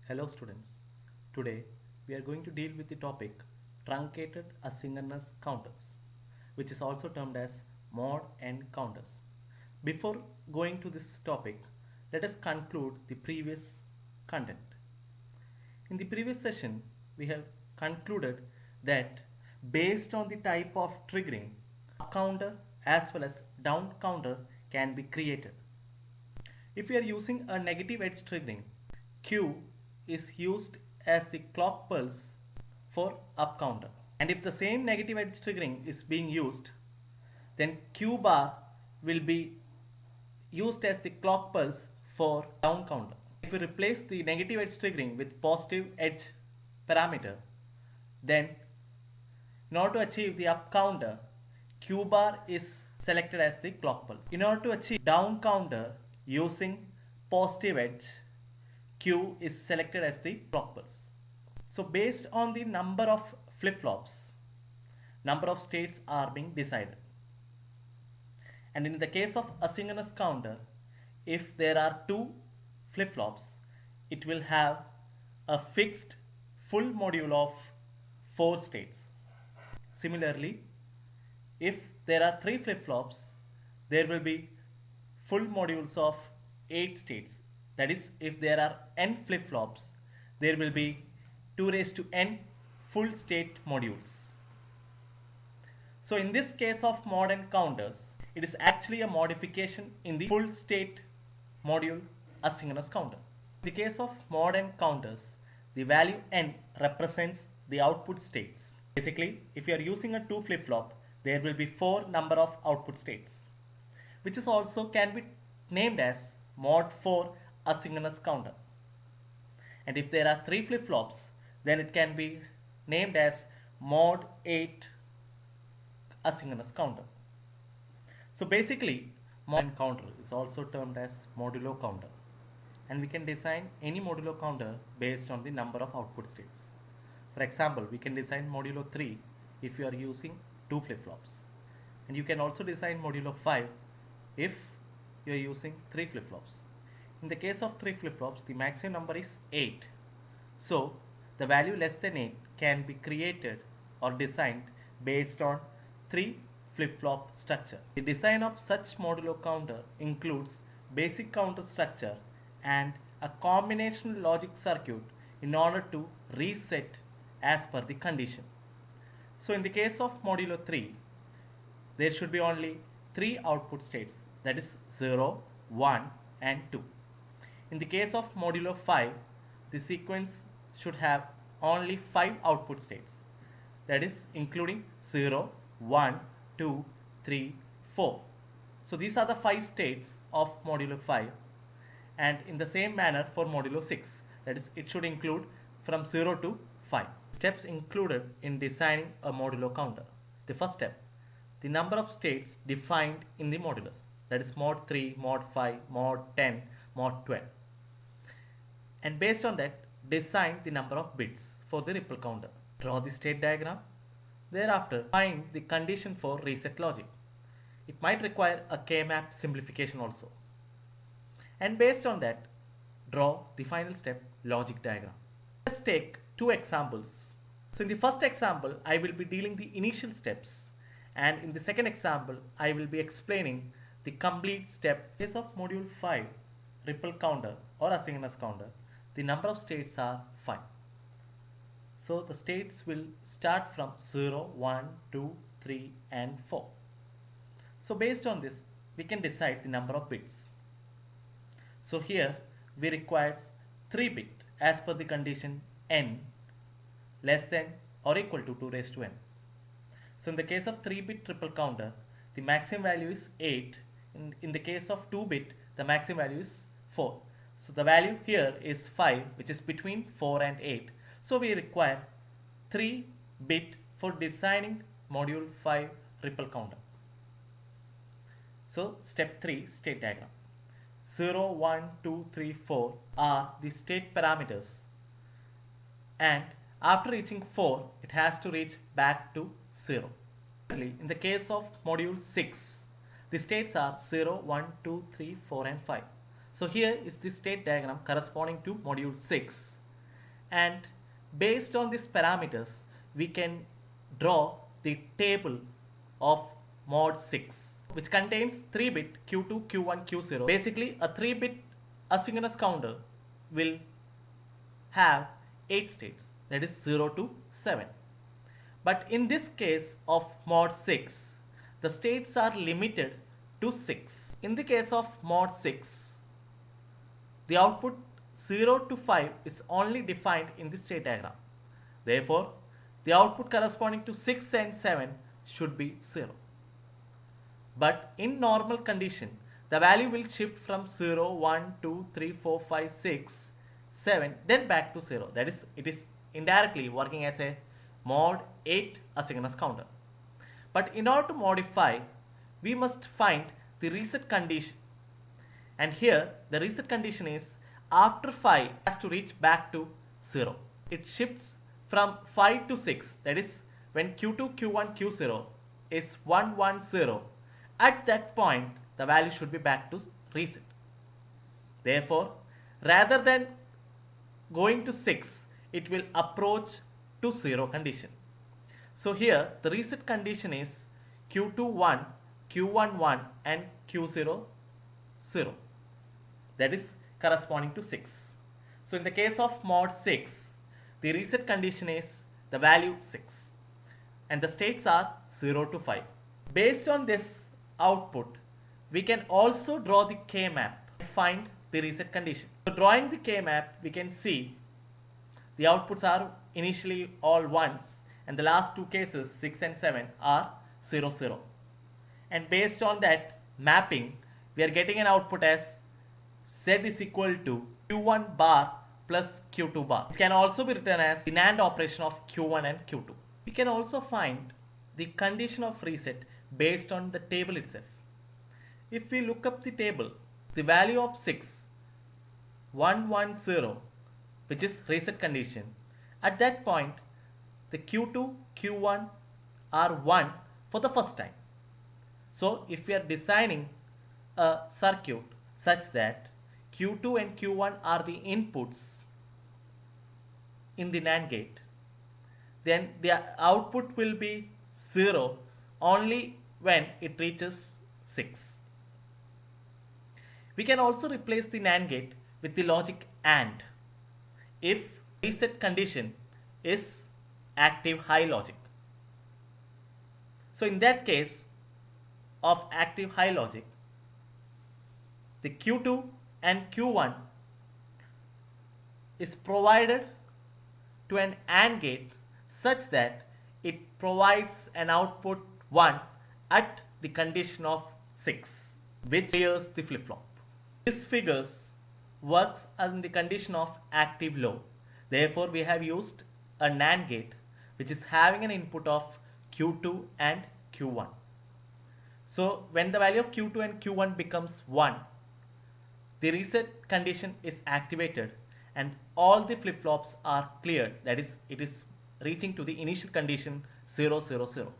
Hello students. Today we are going to deal with the topic truncated asynchronous counters, which is also termed as mod n counters. Before going to this topic, let us conclude the previous content. In the previous session, we have concluded that based on the type of triggering, up counter as well as down counter can be created. If we are using a negative edge triggering, Q is used as the clock pulse for up counter. And if the same negative edge triggering is being used, then Q bar will be used as the clock pulse for down counter. If we replace the negative edge triggering with positive edge parameter, then in order to achieve the up counter, Q bar is selected as the clock pulse. In order to achieve down counter using positive edge, Q is selected as the clock pulse. So based on the number of flip-flops, number of states are being decided. And in the case of asynchronous counter, if there are two flip-flops, it will have a fixed full module of 4 states. Similarly, if there are 3 flip-flops, there will be full modules of 8 states. That is, if there are n flip-flops, there will be 2 raised to n full state modules. So in this case of mod n counters, it is actually a modification in the full state module asynchronous counter. In the case of mod n counters, the value n represents the output states. Basically, if you are using a 2 flip-flop, there will be 4 number of output states, which is also can be named as mod 4 asynchronous counter. And if there are 3 flip-flops, then it can be named as mod 8 asynchronous counter. So basically, mod n counter is also termed as modulo counter, and we can design any modulo counter based on the number of output states. For example, we can design modulo 3 if you are using 2 flip-flops, and you can also design modulo 5 if you are using 3 flip-flops. In the case of 3 flip-flops, the maximum number is 8. So the value less than 8 can be created or designed based on 3 flip-flop structure. The design of such modulo counter includes basic counter structure and a combination logic circuit in order to reset as per the condition. So in the case of modulo 3, there should be only 3 output states, that is 0, 1 and 2. In the case of modulo 5, the sequence should have only 5 output states, that is including 0, 1, 2, 3, 4. So these are the 5 states of modulo 5, and in the same manner for modulo 6, that is it should include from 0 to 5. Steps included in designing a modulo counter. The first step, the number of states defined in the modulus, that is mod 3, mod 5, mod 10, mod 12. And based on that, design the number of bits for the ripple counter. Draw the state diagram. Thereafter, find the condition for reset logic. It might require a K-map simplification also. And based on that, draw the final step logic diagram. Let's take 2 examples. So in the first example, I will be dealing the initial steps, and in the second example, I will be explaining the complete step. In case of module 5, ripple counter or asynchronous counter, the number of states are 5. So the states will start from 0, 1, 2, 3 and 4. So based on this, we can decide the number of bits. So here we require 3 bit as per the condition n less than or equal to 2 raised to n. So in the case of 3-bit triple counter, the maximum value is 8. In the case of 2-bit, the maximum value is 4. So the value here is 5, which is between 4 and 8. So we require 3 bit for designing module 5 ripple counter. So step 3, state diagram. 0, 1, 2, 3, 4 are the state parameters, and after reaching 4, it has to reach back to 0. In the case of module 6, the states are 0, 1, 2, 3, 4 and 5. So here is the state diagram corresponding to module 6. and based on these parameters we can draw the table of mod 6, which contains 3-bit Q2, Q1, Q0. Basically a 3-bit asynchronous counter will have 8 states, that is 0 to 7. But in this case of mod 6, the states are limited to 6. In the case of mod 6, the output 0 to 5 is only defined in the state diagram. Therefore, the output corresponding to 6 and 7 should be 0. But in normal condition, the value will shift from 0, 1, 2, 3, 4, 5, 6, 7, then back to 0. That is, it is indirectly working as a mod 8 asynchronous counter. But in order to modify, we must find the reset condition. And here the reset condition is after 5 has to reach back to 0. It shifts from 5 to 6, that is when Q2, Q1, Q0 is 1, 1, 0. At that point the value should be back to reset. Therefore, rather than going to 6, it will approach to 0 condition. So here the reset condition is Q2 1, Q1 1 and Q0 0. That is corresponding to 6. So in the case of mod 6, the reset condition is the value 6 and the states are 0 to 5. Based on this output, we can also draw the K-map and find the reset condition. So drawing the K-map, we can see the outputs are initially all 1s and the last two cases 6 and 7 are 0, 0. And based on that mapping, we are getting an output as Z is equal to Q1 bar plus Q2 bar. It can also be written as the NAND operation of Q1 and Q2. We can also find the condition of reset based on the table itself. If we look up the table, the value of 6, 1, 1, 0, which is reset condition, at that point the Q2, Q1 are 1 for the first time. So if we are designing a circuit such that Q2 and Q1 are the inputs in the NAND gate, then the output will be 0 only when it reaches 6. We can also replace the NAND gate with the logic AND if reset condition is active high logic. So in that case of active high logic, the Q2 and Q1 is provided to an AND gate such that it provides an output 1 at the condition of 6, which clears the flip-flop. This figures works in the condition of active low. Therefore, we have used a NAND gate which is having an input of Q2 and Q1. So when the value of Q2 and Q1 becomes 1, the reset condition is activated and all the flip-flops are cleared, that is, it is reaching to the initial condition 0, 0, 0.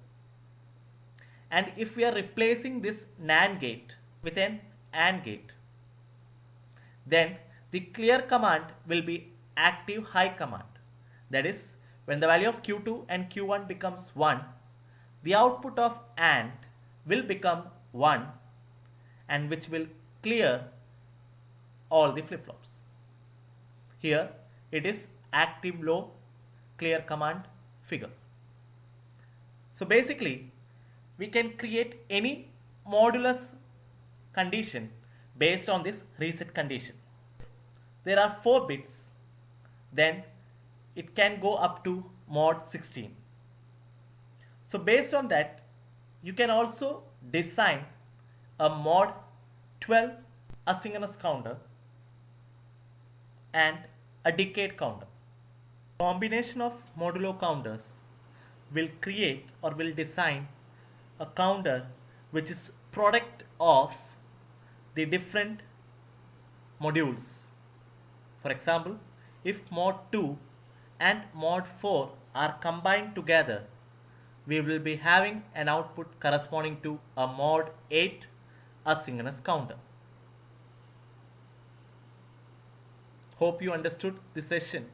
And if we are replacing this NAND gate with an AND gate, then the clear command will be active high command. That is, when the value of Q2 and Q1 becomes 1, the output of AND will become 1 and which will clear all the flip-flops. Here it is active low clear command figure. So basically we can create any modulus condition based on this reset condition. There are 4 bits, then it can go up to mod 16. So based on that, you can also design a mod 12 asynchronous counter and a decade counter. Combination of modulo counters will create or will design a counter which is product of the different modules. For example, if mod 2 and mod 4 are combined together, we will be having an output corresponding to a mod 8 asynchronous counter. Hope you understood this session.